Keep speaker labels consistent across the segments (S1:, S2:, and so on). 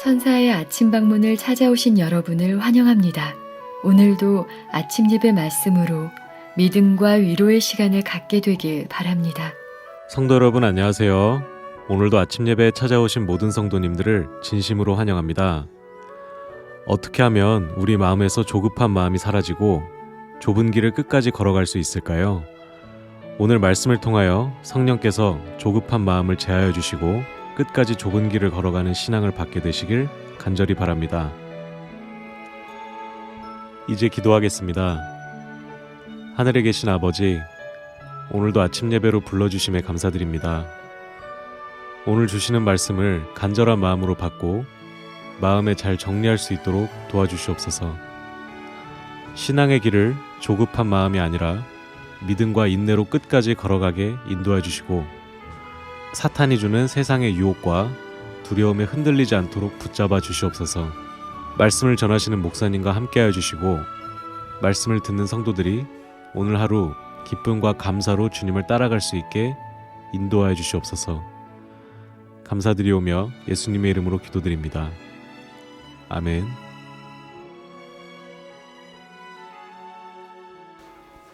S1: 천사의 아침 방문을 찾아오신 여러분을 환영합니다. 오늘도 아침 예배 말씀으로 믿음과 위로의 시간을 갖게 되길 바랍니다.
S2: 성도 여러분 안녕하세요. 오늘도 아침 예배에 찾아오신 모든 성도님들을 진심으로 환영합니다. 어떻게 하면 우리 마음에서 조급한 마음이 사라지고 좁은 길을 끝까지 걸어갈 수 있을까요? 오늘 말씀을 통하여 성령께서 조급한 마음을 제하여 주시고 끝까지 좁은 길을 걸어가는 신앙을 받게 되시길 간절히 바랍니다. 이제 기도하겠습니다. 하늘에 계신 아버지, 오늘도 아침 예배로 불러주심에 감사드립니다. 오늘 주시는 말씀을 간절한 마음으로 받고 마음에 잘 정리할 수 있도록 도와주시옵소서. 신앙의 길을 조급한 마음이 아니라 믿음과 인내로 끝까지 걸어가게 인도해 주시고 사탄이 주는 세상의 유혹과 두려움에 흔들리지 않도록 붙잡아 주시옵소서. 말씀을 전하시는 목사님과 함께하여 주시고 말씀을 듣는 성도들이 오늘 하루 기쁨과 감사로 주님을 따라갈 수 있게 인도하여 주시옵소서. 감사드리오며 예수님의 이름으로 기도드립니다. 아멘.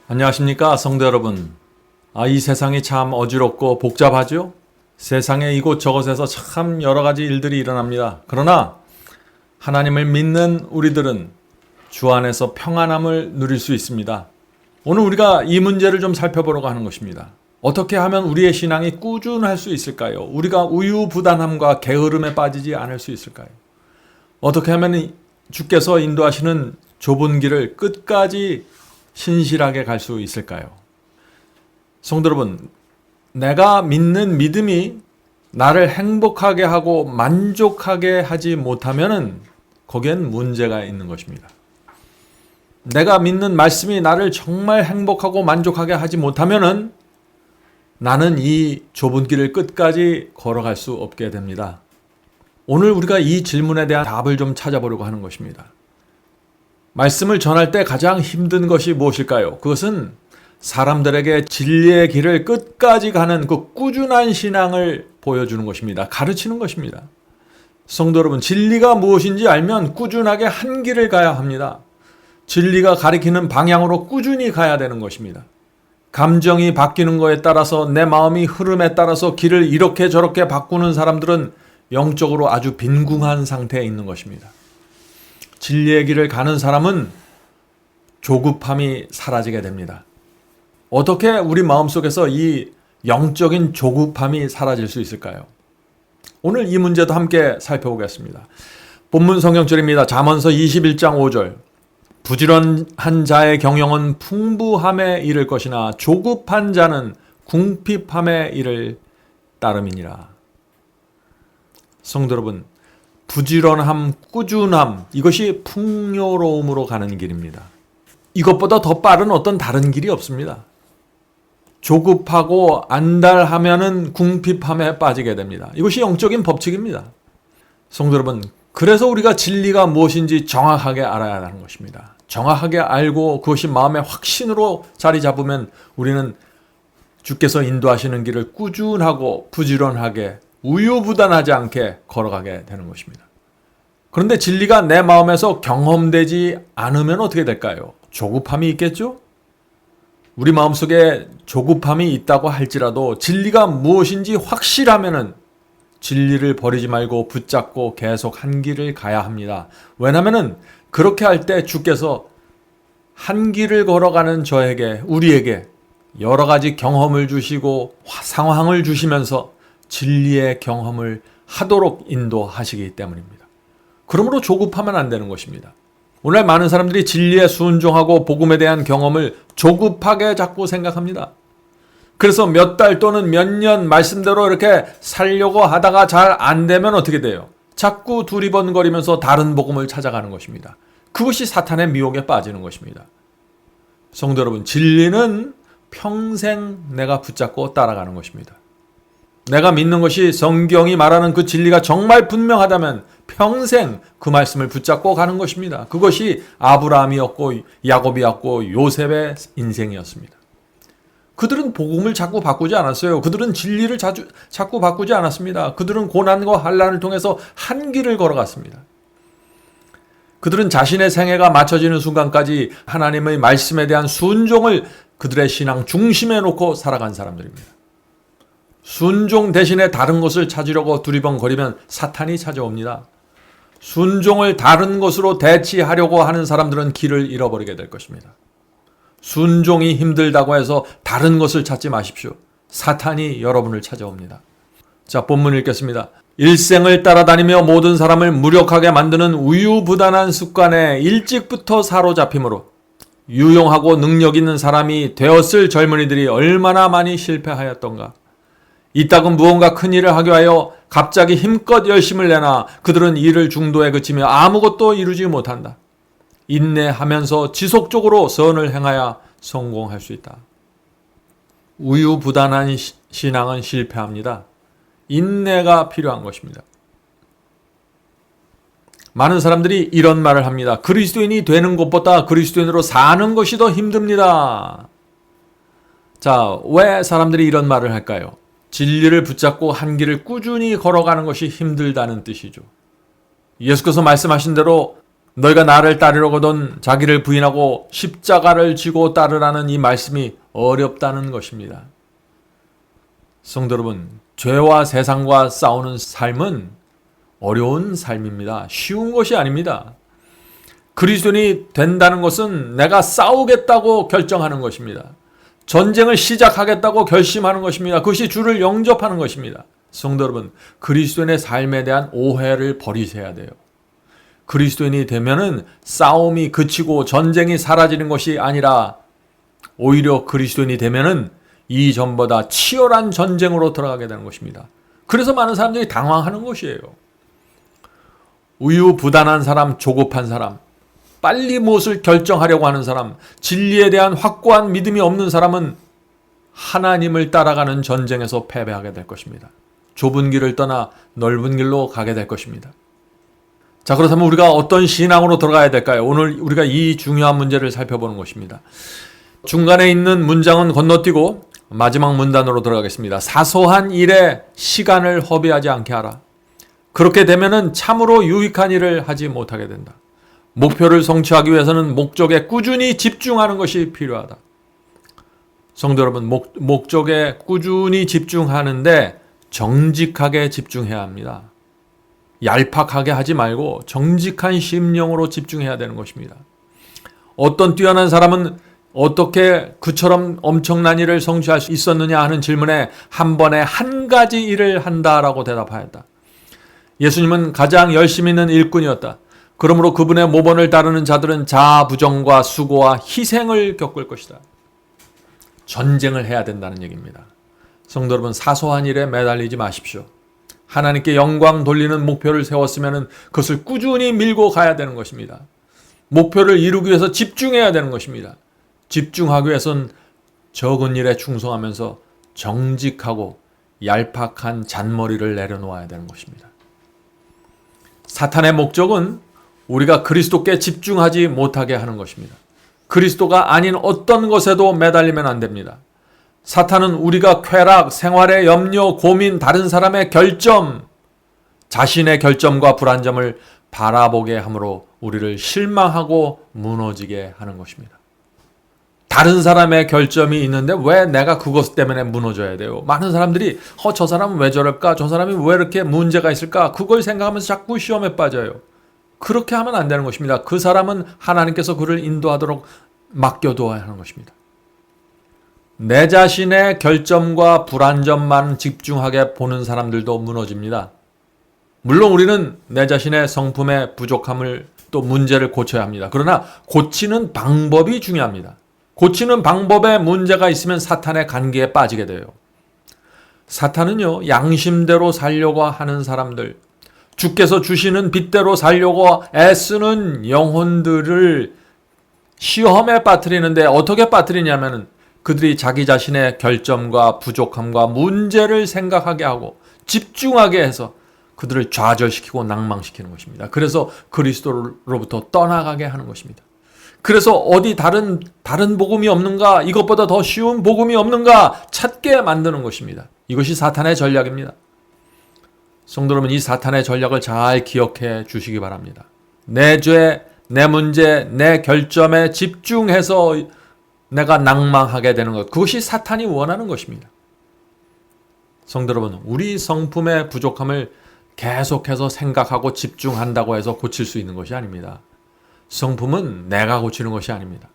S3: 안녕하십니까 성도 여러분. 이 세상이 참 어지럽고 복잡하죠? 세상의 이곳저곳에서 참 여러 가지 일들이 일어납니다. 그러나 하나님을 믿는 우리들은 주 안에서 평안함을 누릴 수 있습니다. 오늘 우리가 이 문제를 좀 살펴보려고 하는 것입니다. 어떻게 하면 우리의 신앙이 꾸준할 수 있을까요? 우리가 우유부단함과 게으름에 빠지지 않을 수 있을까요? 어떻게 하면 주께서 인도하시는 좁은 길을 끝까지 신실하게 갈 수 있을까요? 성도 여러분, 내가 믿는 믿음이 나를 행복하게 하고 만족하게 하지 못하면 거기엔 문제가 있는 것입니다. 내가 믿는 말씀이 나를 정말 행복하고 만족하게 하지 못하면 나는 이 좁은 길을 끝까지 걸어갈 수 없게 됩니다. 오늘 우리가 이 질문에 대한 답을 좀 찾아보려고 하는 것입니다. 말씀을 전할 때 가장 힘든 것이 무엇일까요? 그것은 사람들에게 진리의 길을 끝까지 가는 그 꾸준한 신앙을 보여주는 것입니다. 가르치는 것입니다. 성도 여러분, 진리가 무엇인지 알면 꾸준하게 한 길을 가야 합니다. 진리가 가리키는 방향으로 꾸준히 가야 되는 것입니다. 감정이 바뀌는 것에 따라서 내 마음이 흐름에 따라서 길을 이렇게 저렇게 바꾸는 사람들은 영적으로 아주 빈궁한 상태에 있는 것입니다. 진리의 길을 가는 사람은 조급함이 사라지게 됩니다. 어떻게 우리 마음속에서 이 영적인 조급함이 사라질 수 있을까요? 오늘 이 문제도 함께 살펴보겠습니다. 본문 성경절입니다. 잠언서 21장 5절. 부지런한 자의 경영은 풍부함에 이를 것이나 조급한 자는 궁핍함에 이를 따름이니라. 성도 여러분, 부지런함, 꾸준함, 이것이 풍요로움으로 가는 길입니다. 이것보다 더 빠른 어떤 다른 길이 없습니다. 조급하고 안달하면은 궁핍함에 빠지게 됩니다. 이것이 영적인 법칙입니다. 성도 여러분, 그래서 우리가 진리가 무엇인지 정확하게 알아야 하는 것입니다. 정확하게 알고 그것이 마음의 확신으로 자리 잡으면 우리는 주께서 인도하시는 길을 꾸준하고 부지런하게 우유부단하지 않게 걸어가게 되는 것입니다. 그런데 진리가 내 마음에서 경험되지 않으면 어떻게 될까요? 조급함이 있겠죠? 우리 마음속에 조급함이 있다고 할지라도 진리가 무엇인지 확실하면은 진리를 버리지 말고 붙잡고 계속 한 길을 가야 합니다. 왜냐하면은 그렇게 할 때 주께서 한 길을 걸어가는 저에게, 우리에게 여러 가지 경험을 주시고 상황을 주시면서 진리의 경험을 하도록 인도하시기 때문입니다. 그러므로 조급하면 안 되는 것입니다. 오늘 많은 사람들이 진리에 순종하고 복음에 대한 경험을 조급하게 자꾸 생각합니다. 그래서 몇 달 또는 몇 년 말씀대로 이렇게 살려고 하다가 잘 안 되면 어떻게 돼요? 자꾸 두리번거리면서 다른 복음을 찾아가는 것입니다. 그것이 사탄의 미혹에 빠지는 것입니다. 성도 여러분, 진리는 평생 내가 붙잡고 따라가는 것입니다. 내가 믿는 것이 성경이 말하는 그 진리가 정말 분명하다면 평생 그 말씀을 붙잡고 가는 것입니다. 그것이 아브라함이었고 야곱이었고 요셉의 인생이었습니다. 그들은 복음을 자꾸 바꾸지 않았어요. 그들은 진리를 자꾸 바꾸지 않았습니다. 그들은 고난과 환난을 통해서 한 길을 걸어갔습니다. 그들은 자신의 생애가 맞춰지는 순간까지 하나님의 말씀에 대한 순종을 그들의 신앙 중심에 놓고 살아간 사람들입니다. 순종 대신에 다른 것을 찾으려고 두리번거리면 사탄이 찾아옵니다. 순종을 다른 것으로 대치하려고 하는 사람들은 길을 잃어버리게 될 것입니다. 순종이 힘들다고 해서 다른 것을 찾지 마십시오. 사탄이 여러분을 찾아옵니다. 자, 본문 읽겠습니다. 일생을 따라다니며 모든 사람을 무력하게 만드는 우유부단한 습관에 일찍부터 사로잡힘으로 유용하고 능력 있는 사람이 되었을 젊은이들이 얼마나 많이 실패하였던가. 이따금 무언가 큰 일을 하기 위하여 갑자기 힘껏 열심을 내나 그들은 일을 중도에 그치며 아무것도 이루지 못한다. 인내하면서 지속적으로 선을 행하여 성공할 수 있다. 우유부단한 신앙은 실패합니다. 인내가 필요한 것입니다. 많은 사람들이 이런 말을 합니다. 그리스도인이 되는 것보다 그리스도인으로 사는 것이 더 힘듭니다. 자, 왜 사람들이 이런 말을 할까요? 진리를 붙잡고 한 길을 꾸준히 걸어가는 것이 힘들다는 뜻이죠. 예수께서 말씀하신 대로 너희가 나를 따르려거든 자기를 부인하고 십자가를 지고 따르라는 이 말씀이 어렵다는 것입니다. 성도 여러분, 죄와 세상과 싸우는 삶은 어려운 삶입니다. 쉬운 것이 아닙니다. 그리스도인이 된다는 것은 내가 싸우겠다고 결정하는 것입니다. 전쟁을 시작하겠다고 결심하는 것입니다. 그것이 주를 영접하는 것입니다. 성도 여러분, 그리스도인의 삶에 대한 오해를 버리셔야 돼요. 그리스도인이 되면은 싸움이 그치고 전쟁이 사라지는 것이 아니라 오히려 그리스도인이 되면은 이전보다 치열한 전쟁으로 들어가게 되는 것입니다. 그래서 많은 사람들이 당황하는 것이에요. 우유부단한 사람, 조급한 사람, 빨리 무엇을 결정하려고 하는 사람, 진리에 대한 확고한 믿음이 없는 사람은 하나님을 따라가는 전쟁에서 패배하게 될 것입니다. 좁은 길을 떠나 넓은 길로 가게 될 것입니다. 자, 그렇다면 우리가 어떤 신앙으로 들어가야 될까요? 오늘 우리가 이 중요한 문제를 살펴보는 것입니다. 중간에 있는 문장은 건너뛰고 마지막 문단으로 들어가겠습니다. 사소한 일에 시간을 허비하지 않게 하라. 그렇게 되면은 참으로 유익한 일을 하지 못하게 된다. 목표를 성취하기 위해서는 목적에 꾸준히 집중하는 것이 필요하다. 성도 여러분, 목적에 꾸준히 집중하는데 정직하게 집중해야 합니다. 얄팍하게 하지 말고 정직한 심령으로 집중해야 되는 것입니다. 어떤 뛰어난 사람은 어떻게 그처럼 엄청난 일을 성취할 수 있었느냐 하는 질문에 한 번에 한 가지 일을 한다라고 대답하였다. 예수님은 가장 열심히 있는 일꾼이었다. 그러므로 그분의 모본을 따르는 자들은 자아부정과 수고와 희생을 겪을 것이다. 전쟁을 해야 된다는 얘기입니다. 성도 여러분, 사소한 일에 매달리지 마십시오. 하나님께 영광 돌리는 목표를 세웠으면 그것을 꾸준히 밀고 가야 되는 것입니다. 목표를 이루기 위해서 집중해야 되는 것입니다. 집중하기 위해서는 적은 일에 충성하면서 정직하고 얄팍한 잔머리를 내려놓아야 되는 것입니다. 사탄의 목적은 우리가 그리스도께 집중하지 못하게 하는 것입니다. 그리스도가 아닌 어떤 것에도 매달리면 안 됩니다. 사탄은 우리가 쾌락, 생활의 염려, 고민, 다른 사람의 결점, 자신의 결점과 불안점을 바라보게 함으로 우리를 실망하고 무너지게 하는 것입니다. 다른 사람의 결점이 있는데 왜 내가 그것 때문에 무너져야 돼요? 많은 사람들이 저 사람은 왜 저럴까? 저 사람이 왜 이렇게 문제가 있을까? 그걸 생각하면서 자꾸 시험에 빠져요. 그렇게 하면 안 되는 것입니다. 그 사람은 하나님께서 그를 인도하도록 맡겨두어야 하는 것입니다. 내 자신의 결점과 불안점만 집중하게 보는 사람들도 무너집니다. 물론 우리는 내 자신의 성품의 부족함을 또 문제를 고쳐야 합니다. 그러나 고치는 방법이 중요합니다. 고치는 방법에 문제가 있으면 사탄의 관계에 빠지게 돼요. 사탄은요, 양심대로 살려고 하는 사람들, 주께서 주시는 빛대로 살려고 애쓰는 영혼들을 시험에 빠뜨리는데 어떻게 빠뜨리냐면은 그들이 자기 자신의 결점과 부족함과 문제를 생각하게 하고 집중하게 해서 그들을 좌절시키고 낭망시키는 것입니다. 그래서 그리스도로부터 떠나가게 하는 것입니다. 그래서 어디 다른 복음이 없는가? 이것보다 더 쉬운 복음이 없는가? 찾게 만드는 것입니다. 이것이 사탄의 전략입니다. 성도 여러분, 이 사탄의 전략을 잘 기억해 주시기 바랍니다. 내 죄, 내 문제, 내 결점에 집중해서 내가 낭망하게 되는 것, 그것이 사탄이 원하는 것입니다. 성도 여러분, 우리 성품의 부족함을 계속해서 생각하고 집중한다고 해서 고칠 수 있는 것이 아닙니다. 성품은 내가 고치는 것이 아닙니다.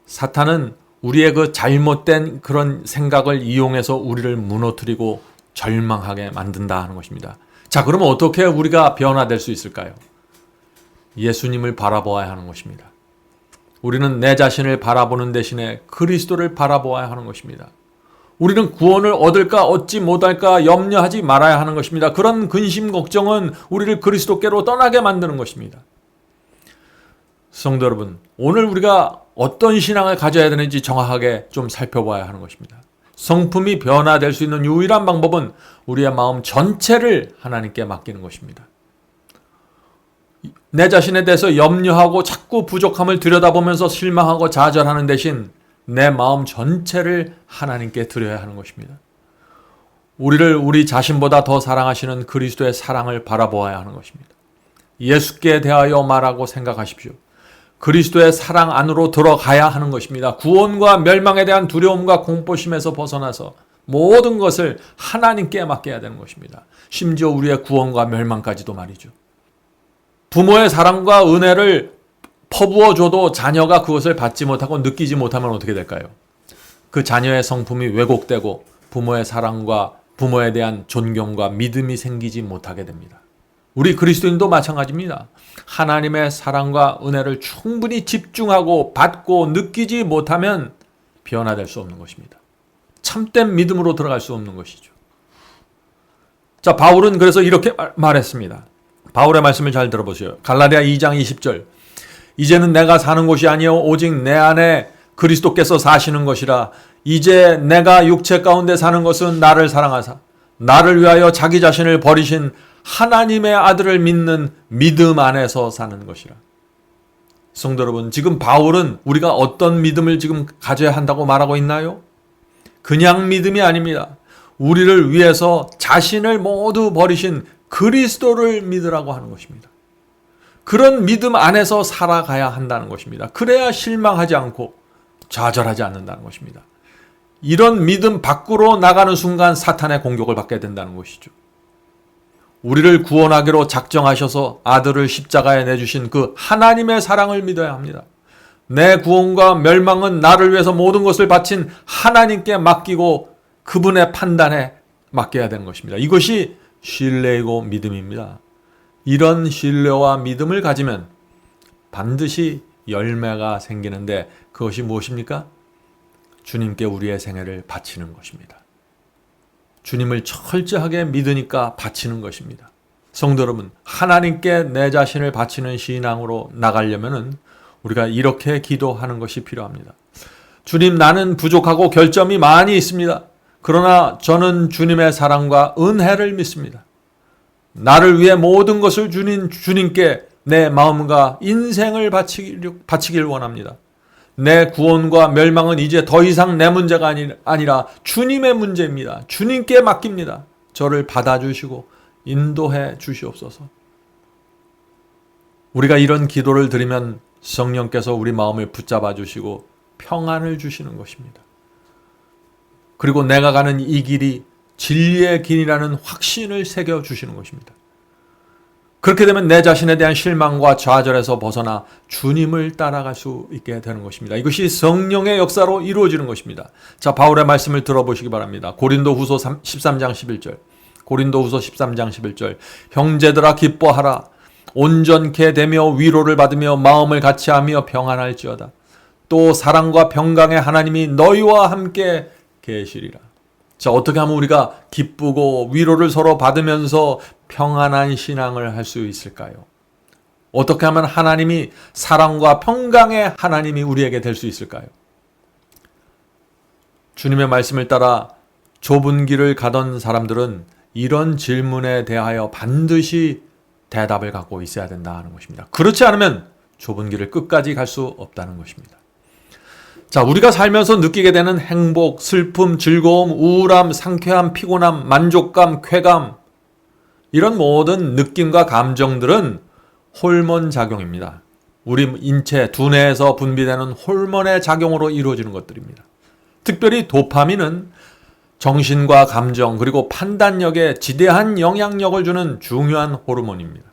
S3: 사탄은 우리의 그 잘못된 그런 생각을 이용해서 우리를 무너뜨리고 절망하게 만든다 하는 것입니다. 자, 그러면 어떻게 우리가 변화될 수 있을까요? 예수님을 바라보아야 하는 것입니다. 우리는 내 자신을 바라보는 대신에 그리스도를 바라보아야 하는 것입니다. 우리는 구원을 얻을까 얻지 못할까 염려하지 말아야 하는 것입니다. 그런 근심 걱정은 우리를 그리스도께로 떠나게 만드는 것입니다. 성도 여러분, 오늘 우리가 어떤 신앙을 가져야 되는지 정확하게 좀 살펴봐야 하는 것입니다. 성품이 변화될 수 있는 유일한 방법은 우리의 마음 전체를 하나님께 맡기는 것입니다. 내 자신에 대해서 염려하고 자꾸 부족함을 들여다보면서 실망하고 좌절하는 대신 내 마음 전체를 하나님께 드려야 하는 것입니다. 우리를 우리 자신보다 더 사랑하시는 그리스도의 사랑을 바라보아야 하는 것입니다. 예수께 대하여 말하고 생각하십시오. 그리스도의 사랑 안으로 들어가야 하는 것입니다. 구원과 멸망에 대한 두려움과 공포심에서 벗어나서 모든 것을 하나님께 맡겨야 되는 것입니다. 심지어 우리의 구원과 멸망까지도 말이죠. 부모의 사랑과 은혜를 퍼부어줘도 자녀가 그것을 받지 못하고 느끼지 못하면 어떻게 될까요? 그 자녀의 성품이 왜곡되고 부모의 사랑과 부모에 대한 존경과 믿음이 생기지 못하게 됩니다. 우리 그리스도인도 마찬가지입니다. 하나님의 사랑과 은혜를 충분히 집중하고 받고 느끼지 못하면 변화될 수 없는 것입니다. 참된 믿음으로 들어갈 수 없는 것이죠. 자, 바울은 그래서 이렇게 말했습니다. 바울의 말씀을 잘 들어보세요. 갈라디아 2장 20절. 이제는 내가 사는 것이 아니요 오직 내 안에 그리스도께서 사시는 것이라. 이제 내가 육체 가운데 사는 것은 나를 사랑하사 나를 위하여 자기 자신을 버리신 하나님의 아들을 믿는 믿음 안에서 사는 것이라. 성도 여러분, 지금 바울은 우리가 어떤 믿음을 지금 가져야 한다고 말하고 있나요? 그냥 믿음이 아닙니다. 우리를 위해서 자신을 모두 버리신 그리스도를 믿으라고 하는 것입니다. 그런 믿음 안에서 살아가야 한다는 것입니다. 그래야 실망하지 않고 좌절하지 않는다는 것입니다. 이런 믿음 밖으로 나가는 순간 사탄의 공격을 받게 된다는 것이죠. 우리를 구원하기로 작정하셔서 아들을 십자가에 내주신 그 하나님의 사랑을 믿어야 합니다. 내 구원과 멸망은 나를 위해서 모든 것을 바친 하나님께 맡기고 그분의 판단에 맡겨야 되는 것입니다. 이것이 신뢰이고 믿음입니다. 이런 신뢰와 믿음을 가지면 반드시 열매가 생기는데 그것이 무엇입니까? 주님께 우리의 생애를 바치는 것입니다. 주님을 철저하게 믿으니까 바치는 것입니다. 성도 여러분, 하나님께 내 자신을 바치는 신앙으로 나가려면은 우리가 이렇게 기도하는 것이 필요합니다. 주님, 나는 부족하고 결점이 많이 있습니다. 그러나 저는 주님의 사랑과 은혜를 믿습니다. 나를 위해 모든 것을 주nin 주님께 내 마음과 인생을 바치길 원합니다. 내 구원과 멸망은 이제 더 이상 내 문제가 아니라 주님의 문제입니다. 주님께 맡깁니다. 저를 받아주시고 인도해 주시옵소서. 우리가 이런 기도를 드리면 성령께서 우리 마음을 붙잡아 주시고 평안을 주시는 것입니다. 그리고 내가 가는 이 길이 진리의 길이라는 확신을 새겨주시는 것입니다. 그렇게 되면 내 자신에 대한 실망과 좌절에서 벗어나 주님을 따라갈 수 있게 되는 것입니다. 이것이 성령의 역사로 이루어지는 것입니다. 자, 바울의 말씀을 들어보시기 바랍니다. 고린도후서 13장 11절. 고린도후서 13장 11절. 형제들아 기뻐하라. 온전케 되며 위로를 받으며 마음을 같이하며 평안할지어다. 또 사랑과 평강의 하나님이 너희와 함께 계시리라. 자, 어떻게 하면 우리가 기쁘고 위로를 서로 받으면서 평안한 신앙을 할 수 있을까요? 어떻게 하면 하나님이 사랑과 평강의 하나님이 우리에게 될 수 있을까요? 주님의 말씀을 따라 좁은 길을 가던 사람들은 이런 질문에 대하여 반드시 대답을 갖고 있어야 된다는 것입니다. 그렇지 않으면 좁은 길을 끝까지 갈 수 없다는 것입니다. 자, 우리가 살면서 느끼게 되는 행복, 슬픔, 즐거움, 우울함, 상쾌함, 피곤함, 만족감, 쾌감, 이런 모든 느낌과 감정들은 호르몬 작용입니다. 우리 인체, 두뇌에서 분비되는 호르몬의 작용으로 이루어지는 것들입니다. 특별히 도파민은 정신과 감정 그리고 판단력에 지대한 영향력을 주는 중요한 호르몬입니다.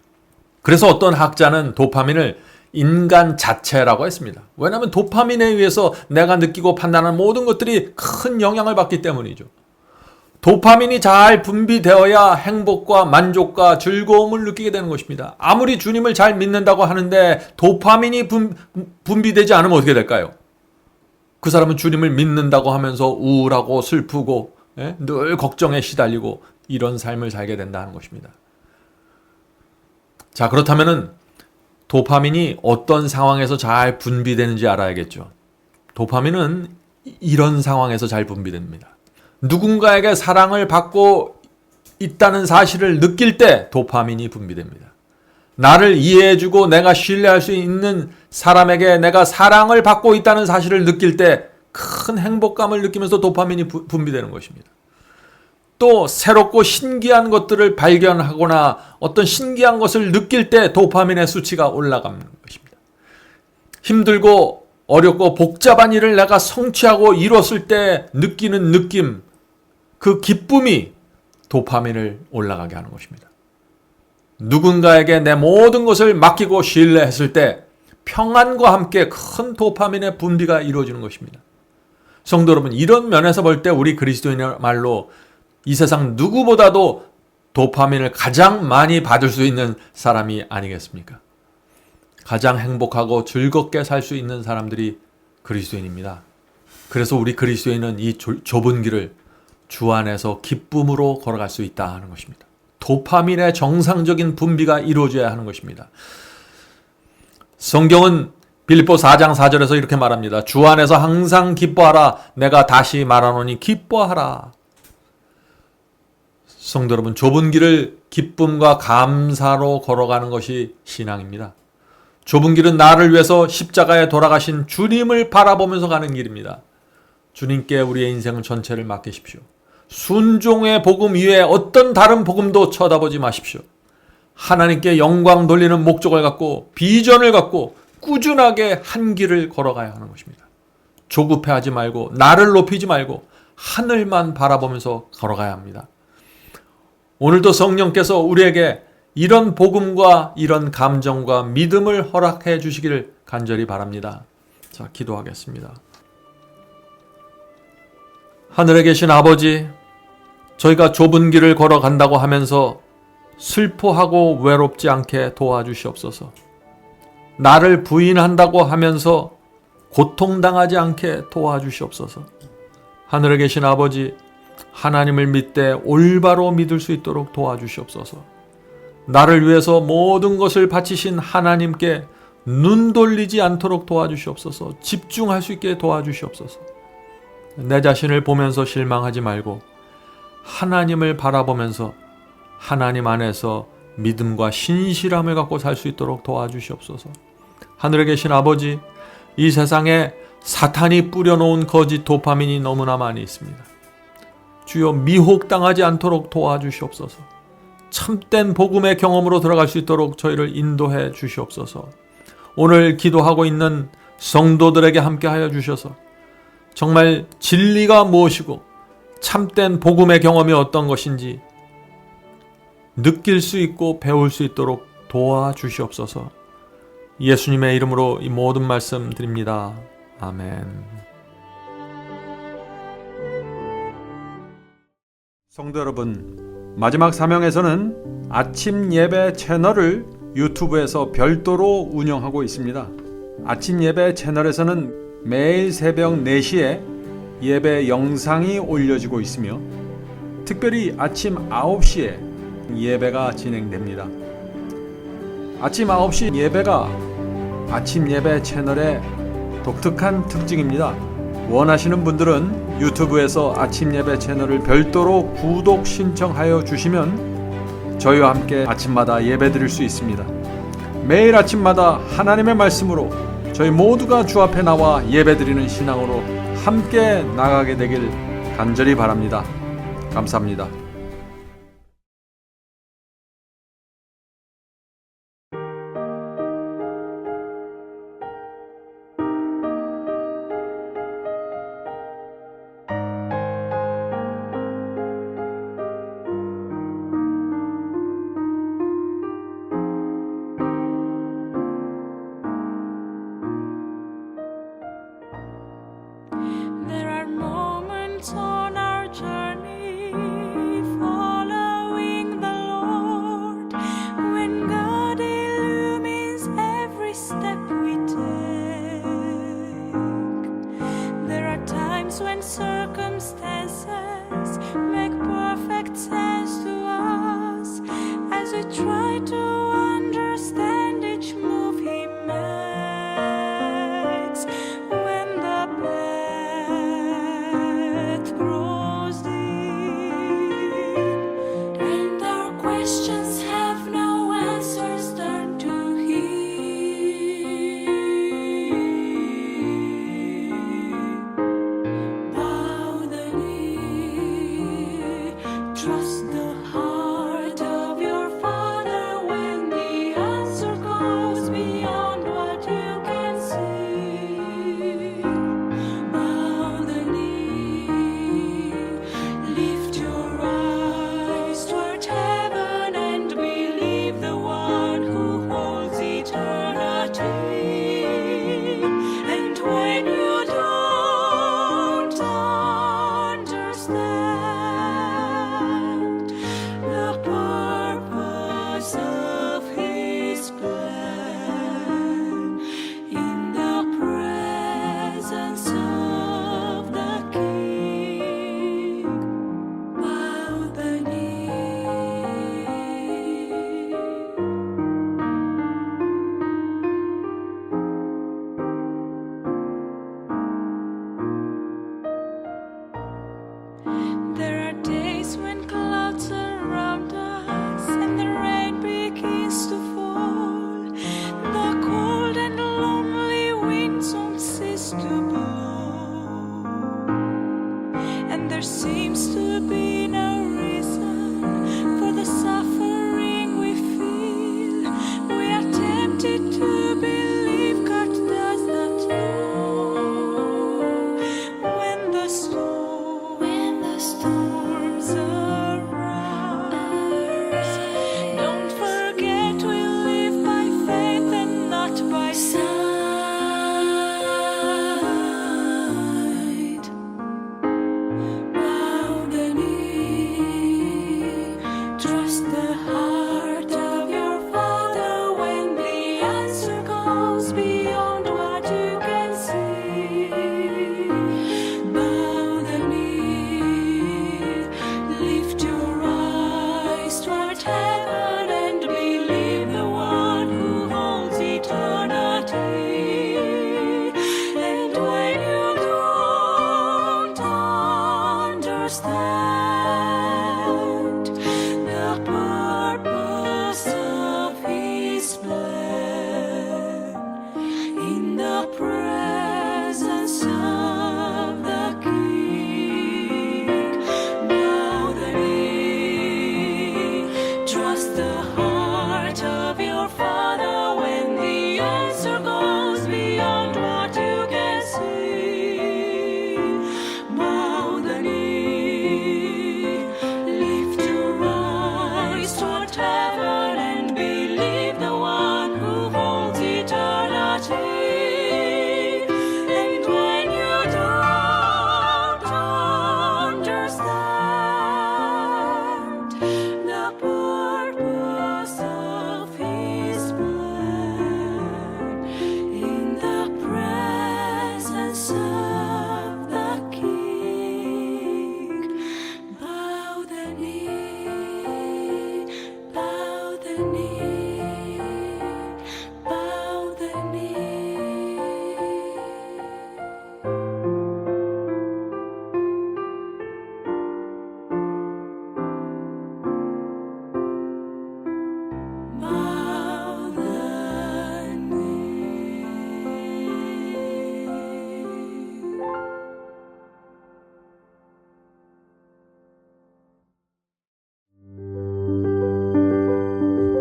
S3: 그래서 어떤 학자는 도파민을 인간 자체라고 했습니다. 왜냐하면 도파민에 의해서 내가 느끼고 판단하는 모든 것들이 큰 영향을 받기 때문이죠. 도파민이 잘 분비되어야 행복과 만족과 즐거움을 느끼게 되는 것입니다. 아무리 주님을 잘 믿는다고 하는데 도파민이 분비되지 않으면 어떻게 될까요? 그 사람은 주님을 믿는다고 하면서 우울하고 슬프고 늘 걱정에 시달리고 이런 삶을 살게 된다는 것입니다. 자, 그렇다면은 도파민이 어떤 상황에서 잘 분비되는지 알아야겠죠. 도파민은 이런 상황에서 잘 분비됩니다. 누군가에게 사랑을 받고 있다는 사실을 느낄 때 도파민이 분비됩니다. 나를 이해해주고 내가 신뢰할 수 있는 사람에게 내가 사랑을 받고 있다는 사실을 느낄 때 큰 행복감을 느끼면서 도파민이 분비되는 것입니다. 또 새롭고 신기한 것들을 발견하거나 어떤 신기한 것을 느낄 때 도파민의 수치가 올라가는 것입니다. 힘들고 어렵고 복잡한 일을 내가 성취하고 이뤘을 때 느끼는 느낌, 그 기쁨이 도파민을 올라가게 하는 것입니다. 누군가에게 내 모든 것을 맡기고 신뢰했을 때 평안과 함께 큰 도파민의 분비가 이루어지는 것입니다. 성도 여러분, 이런 면에서 볼 때 우리 그리스도인이야말로 이 세상 누구보다도 도파민을 가장 많이 받을 수 있는 사람이 아니겠습니까? 가장 행복하고 즐겁게 살 수 있는 사람들이 그리스도인입니다. 그래서 우리 그리스도인은 이 좁은 길을 주 안에서 기쁨으로 걸어갈 수 있다 하는 것입니다. 도파민의 정상적인 분비가 이루어져야 하는 것입니다. 성경은 빌립보 4장 4절에서 이렇게 말합니다. 주 안에서 항상 기뻐하라. 내가 다시 말하노니 기뻐하라. 성도 여러분, 좁은 길을 기쁨과 감사로 걸어가는 것이 신앙입니다. 좁은 길은 나를 위해서 십자가에 돌아가신 주님을 바라보면서 가는 길입니다. 주님께 우리의 인생 전체를 맡기십시오. 순종의 복음 이외에 어떤 다른 복음도 쳐다보지 마십시오. 하나님께 영광 돌리는 목적을 갖고 비전을 갖고 꾸준하게 한 길을 걸어가야 하는 것입니다. 조급해하지 말고 나를 높이지 말고 하늘만 바라보면서 걸어가야 합니다. 오늘도 성령께서 우리에게 이런 복음과 이런 감정과 믿음을 허락해 주시기를 간절히 바랍니다. 자, 기도하겠습니다. 하늘에 계신 아버지, 저희가 좁은 길을 걸어간다고 하면서 슬퍼하고 외롭지 않게 도와주시옵소서. 나를 부인한다고 하면서 고통당하지 않게 도와주시옵소서. 하늘에 계신 아버지, 하나님을 믿되 올바로 믿을 수 있도록 도와주시옵소서. 나를 위해서 모든 것을 바치신 하나님께 눈 돌리지 않도록 도와주시옵소서. 집중할 수 있게 도와주시옵소서. 내 자신을 보면서 실망하지 말고 하나님을 바라보면서 하나님 안에서 믿음과 신실함을 갖고 살 수 있도록 도와주시옵소서. 하늘에 계신 아버지, 이 세상에 사탄이 뿌려놓은 거짓 도파민이 너무나 많이 있습니다. 주여, 미혹당하지 않도록 도와주시옵소서. 참된 복음의 경험으로 들어갈 수 있도록 저희를 인도해 주시옵소서. 오늘 기도하고 있는 성도들에게 함께하여 주셔서 정말 진리가 무엇이고 참된 복음의 경험이 어떤 것인지 느낄 수 있고 배울 수 있도록 도와주시옵소서. 예수님의 이름으로 이 모든 말씀 드립니다. 아멘. 성도 여러분, 마지막 사명에서는 아침 예배 채널을 유튜브에서 별도로 운영하고 있습니다. 아침 예배 채널에서는 매일 새벽 4시에 예배 영상이 올려지고 있으며 특별히 아침 9시에 예배가 진행됩니다. 아침 9시 예배가 아침 예배 채널의 독특한 특징입니다. 원하시는 분들은 유튜브에서 아침 예배 채널을 별도로 구독 신청하여 주시면 저희와 함께 아침마다 예배 드릴 수 있습니다. 매일 아침마다 하나님의 말씀으로 저희 모두가 주 앞에 나와 예배드리는 신앙으로 함께 나가게 되길 간절히 바랍니다. 감사합니다.
S4: There are moments on our journey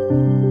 S3: 네.